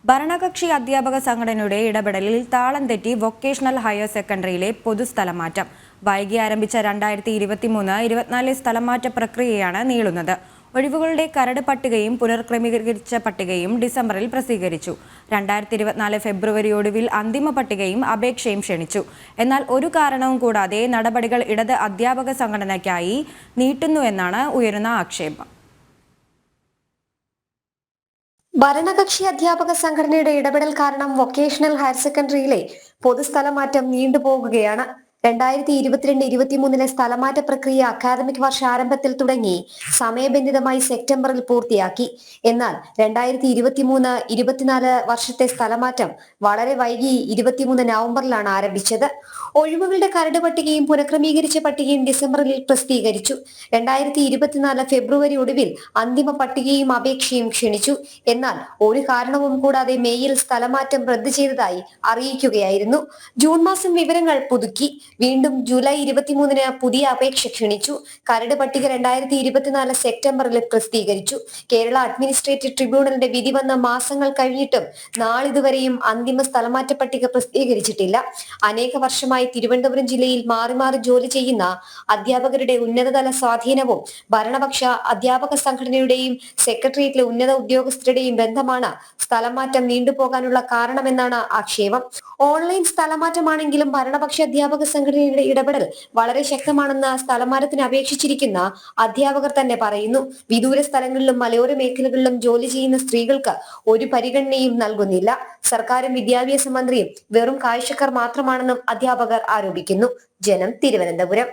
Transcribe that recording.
ഭരണകക്ഷി അധ്യാപക സംഘടനയുടെ ഇടപെടലിൽ താളം തെറ്റി വൊക്കേഷണൽ ഹയർ സെക്കൻഡറിയിലെ പൊതുസ്ഥലമാറ്റം. വൈകി ആരംഭിച്ച 2023-24 സ്ഥലമാറ്റ പ്രക്രിയയാണ് നീളുന്നത്. ഒഴിവുകളുടെ കരട് പട്ടികയും പുനർക്രമീകരിച്ച പട്ടികയും ഡിസംബറിൽ പ്രസിദ്ധീകരിച്ചു. 2024 ഫെബ്രുവരി ഒടുവിൽ അന്തിമ പട്ടികയും അപേക്ഷയും ക്ഷണിച്ചു. എന്നാൽ ഒരു കാരണവും കൂടാതെ നടപടികൾ ഇടത് അധ്യാപക സംഘടനയ്ക്കായി നീട്ടുന്നുവെന്നാണ് ഉയരുന്ന ആക്ഷേപം. ഭരണകക്ഷി അധ്യാപക സംഘടനയുടെ ഇടപെടൽ കാരണം വൊക്കേഷണൽ ഹയർ സെക്കൻഡറിയിലെ പൊതുസ്ഥലമാറ്റം നീണ്ടുപോകുകയാണ്. 2022-23 സ്ഥലമാറ്റ പ്രക്രിയ അക്കാദമിക് വർഷ ആരംഭത്തിൽ തുടങ്ങി സമയബന്ധിതമായി സെപ്റ്റംബറിൽ പൂർത്തിയാക്കി. എന്നാൽ 2023-24 വർഷത്തെ സ്ഥലമാറ്റം വളരെ വൈകി 23 നവംബറിലാണ് ആരംഭിച്ചത്. ഒഴിവുകളുടെ കരട് പട്ടികയും പുനഃക്രമീകരിച്ച പട്ടികയും ഡിസംബറിൽ പ്രസിദ്ധീകരിച്ചു. 2024 ഫെബ്രുവരി ഒടുവിൽ അന്തിമ പട്ടികയും അപേക്ഷയും ക്ഷണിച്ചു. എന്നാൽ ഒരു കാരണവും കൂടാതെ മെയ്യിൽ സ്ഥലമാറ്റം റദ്ദ് ചെയ്തതായി അറിയിക്കുകയായിരുന്നു. ജൂൺ മാസം വിവരങ്ങൾ പുതുക്കി. വീണ്ടും ജൂലൈ 23 പുതിയ അപേക്ഷ ക്ഷണിച്ചു. കരട് പട്ടിക 2024 സെപ്റ്റംബറിൽ പ്രസിദ്ധീകരിച്ചു. കേരള അഡ്മിനിസ്ട്രേറ്റീവ് ട്രിബ്യൂണലിന്റെ വിധി വന്ന മാസങ്ങൾ കഴിഞ്ഞിട്ടും നാളിതുവരെയും അന്തിമ സ്ഥലമാറ്റ പട്ടിക പ്രസിദ്ധീകരിച്ചിട്ടില്ല. അനേക വർഷമായി തിരുവനന്തപുരം ജില്ലയിൽ മാറി മാറി ജോലി ചെയ്യുന്ന അധ്യാപകരുടെ ഉന്നതതല സ്വാധീനവും ഭരണപക്ഷ അധ്യാപക സംഘടനയുടെയും സെക്രട്ടേറിയറ്റിലെ ഉന്നത ഉദ്യോഗസ്ഥരുടെയും ബന്ധമാണ് സ്ഥലമാറ്റം നീണ്ടുപോകാനുള്ള കാരണമെന്നാണ് ആക്ഷേപം. ഓൺലൈൻ സ്ഥലമാറ്റമാണെങ്കിലും ഭരണപക്ഷ അധ്യാപക സംഘടനയുടെ ഇടപെടൽ വളരെ ശക്തമാണെന്ന് സ്ഥലമാറ്റത്തിന് അപേക്ഷിച്ചിരിക്കുന്ന അധ്യാപകർ തന്നെ പറയുന്നു. വിദൂര സ്ഥലങ്ങളിലും മലയോര മേഖലകളിലും ജോലി ചെയ്യുന്ന സ്ത്രീകൾക്ക് ഒരു പരിഗണനയും നൽകുന്നില്ല. സർക്കാരും വിദ്യാഭ്യാസ മന്ത്രിയും വെറും കാഴ്ചക്കാർ മാത്രമാണെന്നും അധ്യാപകർ ആരോപിക്കുന്നു. ജനം, തിരുവനന്തപുരം.